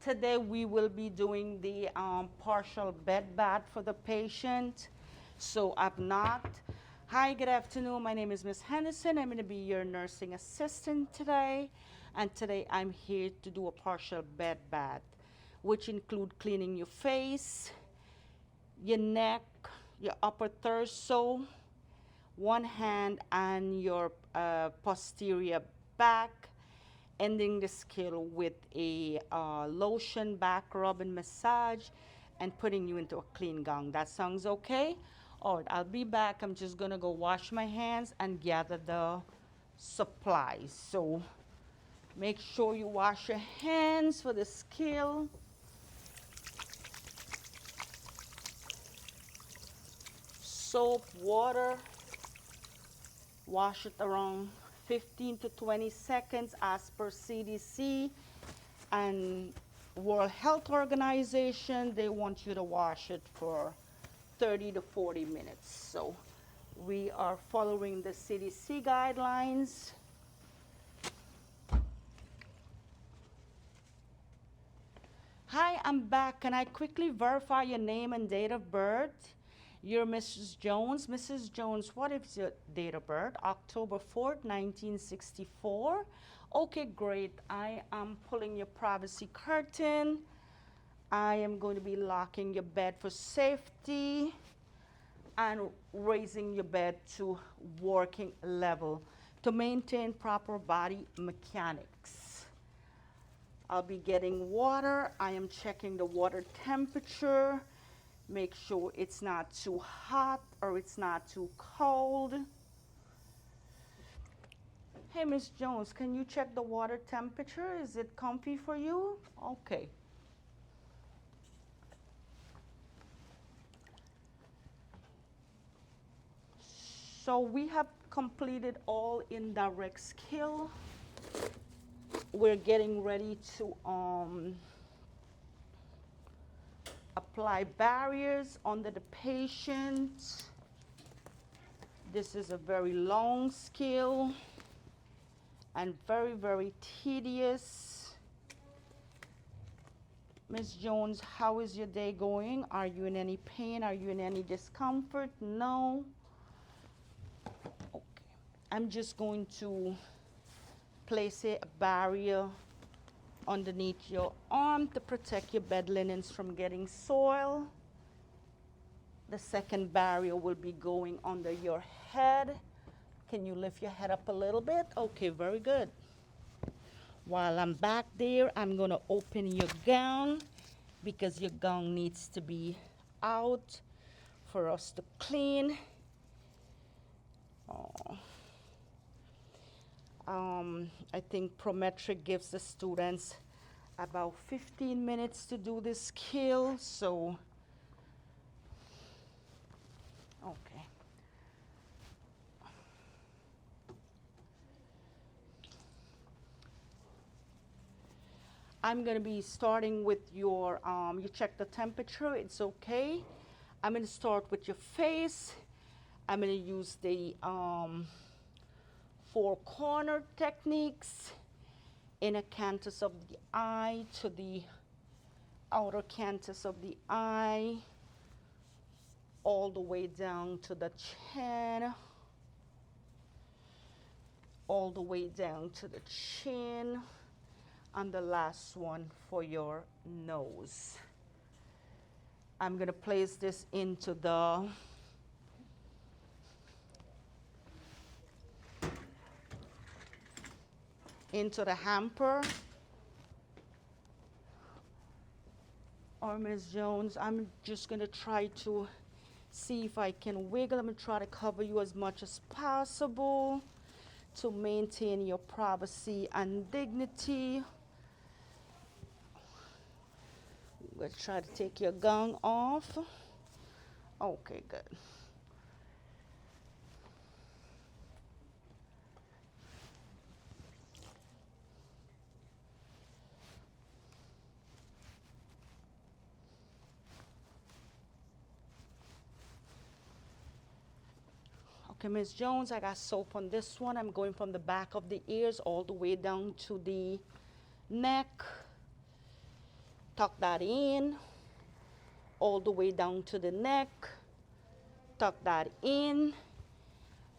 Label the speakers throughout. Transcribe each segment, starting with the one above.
Speaker 1: Today we will be doing the partial bed bath for the patient. So I've knocked. Hi, good afternoon. My name is Miss Henderson. I'm going to be your nursing assistant today. And today I'm here to do a partial bed bath, which include cleaning your face, your neck, your upper torso, one hand, and your posterior back, ending the skill with a lotion back rub and massage, and putting you into a clean gown. That sounds okay? All right, I'll be back. I'm just gonna go wash my hands and gather the supplies. So make sure you wash your hands for the skill. Soap, water, wash it around 15 to 20 seconds as per CDC and World Health Organization. They want you to wash it for 30 to 40 minutes. So we are following the CDC guidelines. Hi, I'm back. Can I quickly verify your name and date of birth? You're Mrs. Jones. Mrs. Jones, what is your date of birth? October 4th, 1964. Okay, great. I am pulling your privacy curtain. I am going to be locking your bed for safety and raising your bed to working level to maintain proper body mechanics. I'll be getting water. I am checking the water temperature. Make sure it's not too hot or it's not too cold. Hey, Miss Jones, can you check the water temperature? Is it comfy for you? Okay. So we have completed all indirect skill. We're getting ready to apply barriers under the patient. This is a very long skill and very, very tedious. Ms. Jones, how is your day going? Are you in any pain? Are you in any discomfort? No. Okay. I'm just going to place a barrier underneath your arm to protect your bed linens from getting soil. The second barrier will be going under your head. Can you lift your head up a little bit? Okay, very good. While I'm back there, I'm going to open your gown because your gown needs to be out for us to clean. I think Prometric gives the students about 15 minutes to do this skill, so okay. I'm going to be starting with your, you check the temperature, it's okay. I'm going to start with your face. I'm going to use the four corner techniques. Inner canthus of the eye to the outer canthus of the eye, all the way down to the chin, all the way down to the chin, and the last one for your nose. I'm going to place this into the hamper. Or Ms. Jones, I'm just going to try to see if I can wiggle. I'm going to try to cover you as much as possible to maintain your privacy and dignity. We'll try to take your gown off. Okay, good. Okay, Ms. Jones, I got soap on this one. I'm going from the back of the ears all the way down to the neck. tuck that in all the way down to the neck, tuck that in.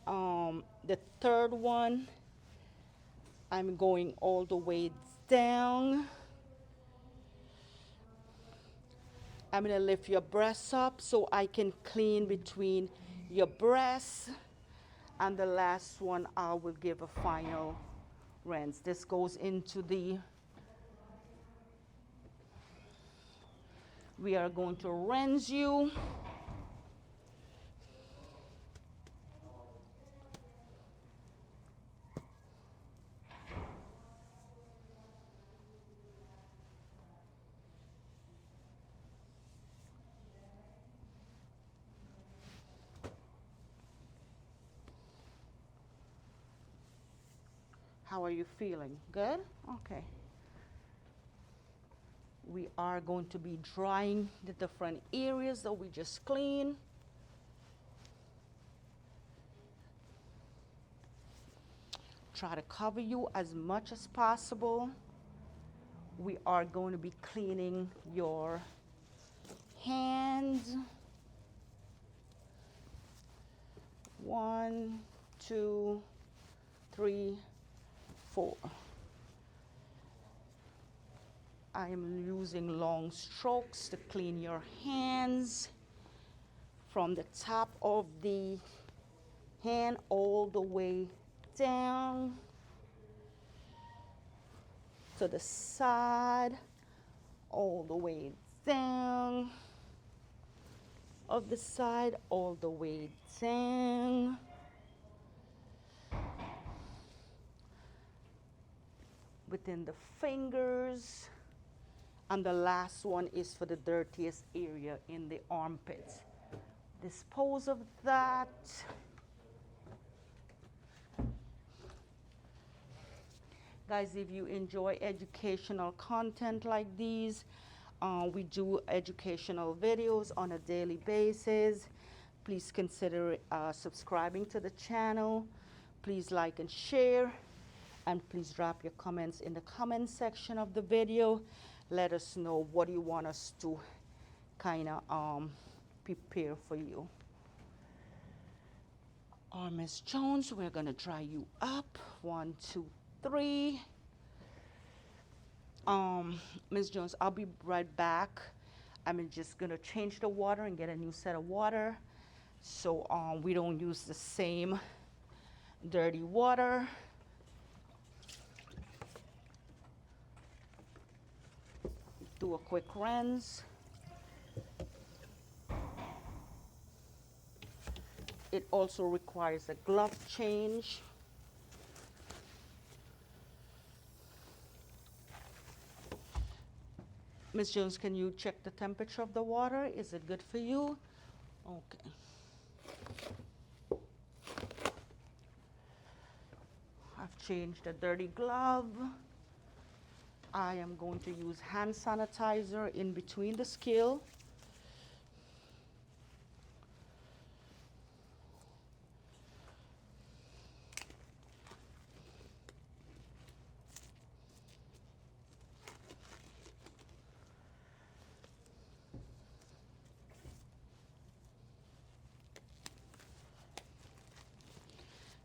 Speaker 1: The third one, I'm going all the way down. I'm going to lift your breasts up so I can clean between your breasts. And the last one, I will give a final rinse. This goes into we are going to rinse you. How are you feeling? Good? Okay. We are going to be drying the different areas that we just cleaned. Try to cover you as much as possible. We are going to be cleaning your hands. 1, 2, 3, 4. I am using long strokes to clean your hands from the top of the hand all the way down to the side, all the way down of the side, all the way down. Within the fingers. And the last one is for the dirtiest area in the armpits. Dispose of that. Guys, if you enjoy educational content like these, we do educational videos on a daily basis. Please consider subscribing to the channel. Please like and share. And please drop your comments in the comment section of the video. Let us know what you want us to kind of prepare for you. Miss Jones, we're going to dry you up. 1, 2, 3. Miss Jones, I'll be right back. I'm just going to change the water and get a new set of water. So we don't use the same dirty water. Do a quick rinse. It also requires a glove change. Ms. Jones, can you check the temperature of the water? Is it good for you? Okay. I've changed the dirty glove. I am going to use hand sanitizer in between the scale.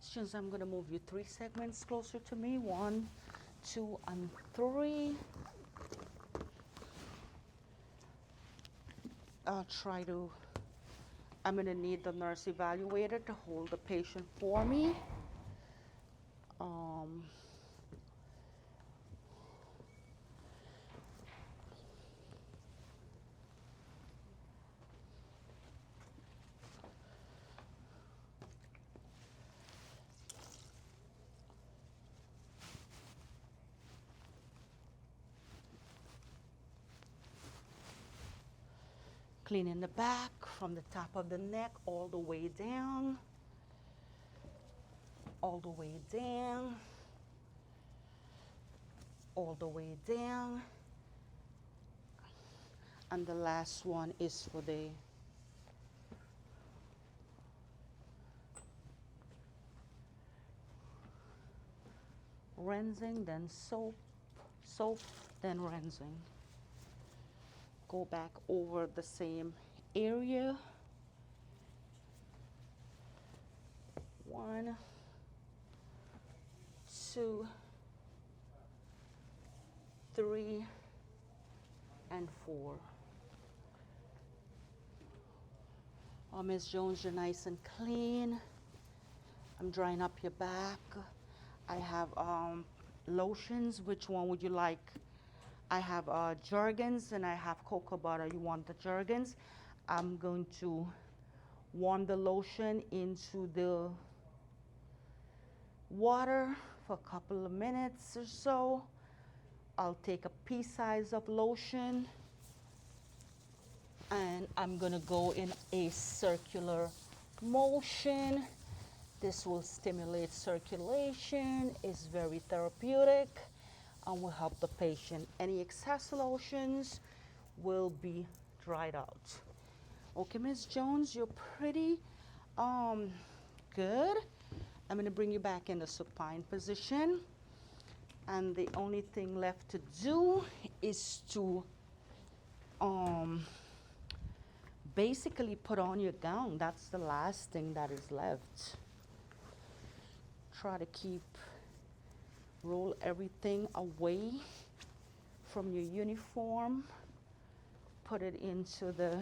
Speaker 1: Since I'm going to move you 3 segments closer to me. 1, 2, and 3. I'm going to need the nurse evaluator to hold the patient for me. Cleaning the back from the top of the neck all the way down, all the way down, all the way down. And the last one is for the rinsing, then soap, soap, then rinsing. go back over the same area. 1, 2, 3, and 4. Oh, Ms. Jones, you're nice and clean. I'm drying up your back. I have lotions. Which one would you like? I have Jergens and I have cocoa butter. You want the Jergens? I'm going to warm the lotion into the water for a couple of minutes or so. I'll take a pea size of lotion and I'm gonna go in a circular motion. This will stimulate circulation, is very therapeutic, and will help the patient. Any excess lotions will be dried out. Okay, Ms. Jones, you're pretty good. I'm gonna bring you back in the supine position. And the only thing left to do is to basically put on your gown. That's the last thing that is left. Try to roll everything away from your uniform. Put it into the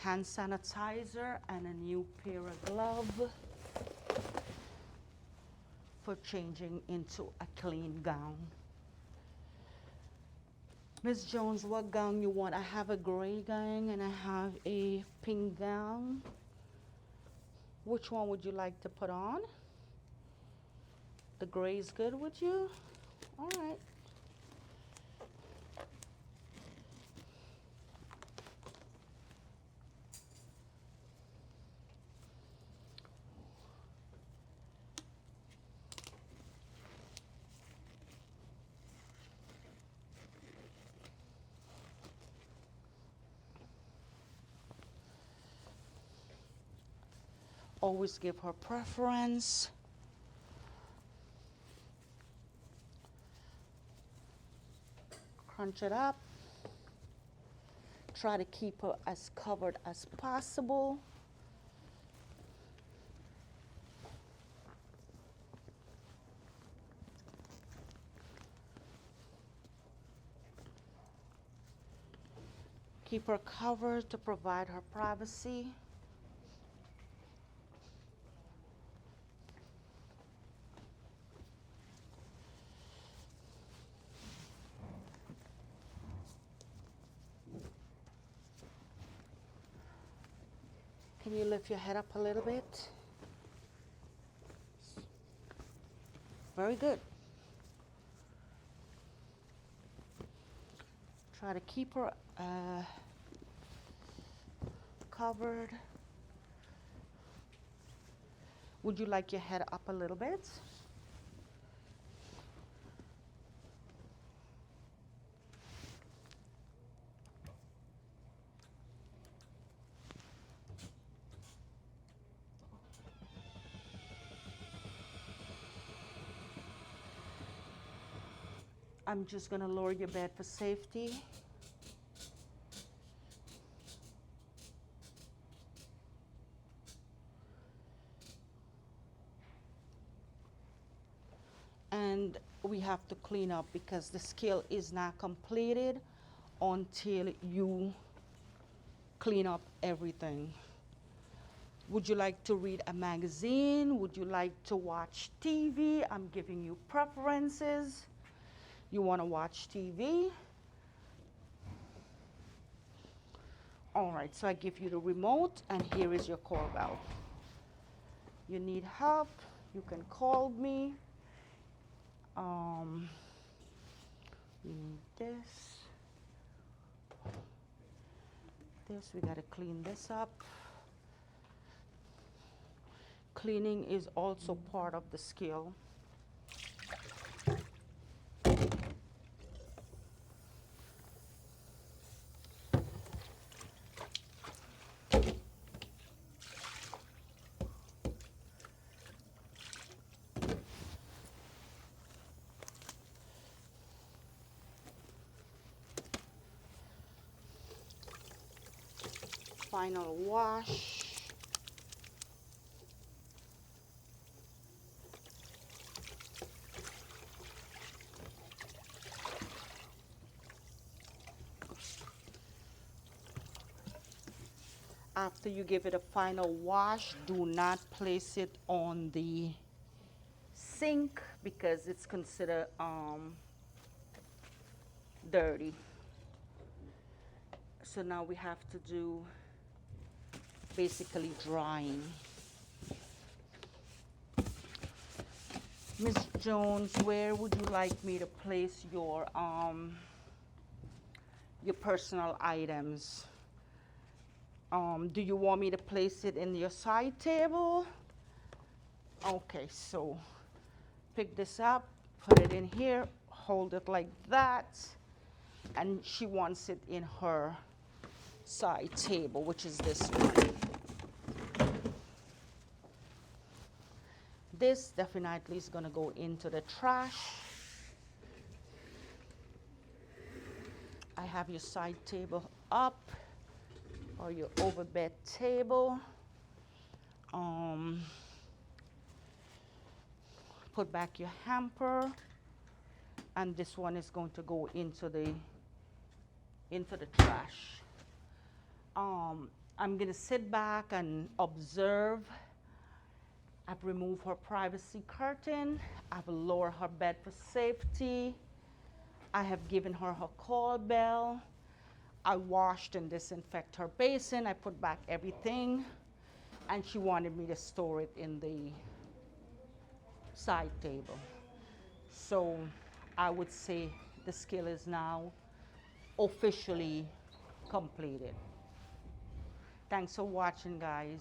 Speaker 1: hand sanitizer and a new pair of gloves for changing into a clean gown. Ms. Jones, what gown you want? I have a gray gown and I have a pink gown. Which one would you like to put on? The gray is good with you? All right. Always give her preference. Crunch it up. Try to keep her as covered as possible. Keep her covered to provide her privacy. Can you lift your head up a little bit? Very good. Try to keep her covered. Would you like your head up a little bit? I'm just going to lower your bed for safety. And we have to clean up because the scale is not completed until you clean up everything. Would you like to read a magazine? Would you like to watch TV? I'm giving you preferences. You want to watch TV? All right, so I give you the remote, and here is your call bell. You need help, you can call me. You need this. We got to clean this up. Cleaning is also part of the skill. final wash. After you give it a final wash, do not place it on the sink because it's considered dirty. So now we have to do basically drying. Miss Jones, where would you like me to place your personal items? Do you want me to place it in your side table? Okay, so pick this up, put it in here, hold it like that, and she wants it in her side table, which is this one. This definitely is going to go into the trash. I have your side table up or your overbed table. Put back your hamper, and this one is going to go into the trash. I'm going to sit back and observe. I've removed her privacy curtain. I've lowered her bed for safety. I have given her her call bell. I washed and disinfected her basin. I put back everything, and she wanted me to store it in the side table. So I would say the skill is now officially completed. Thanks for watching, guys.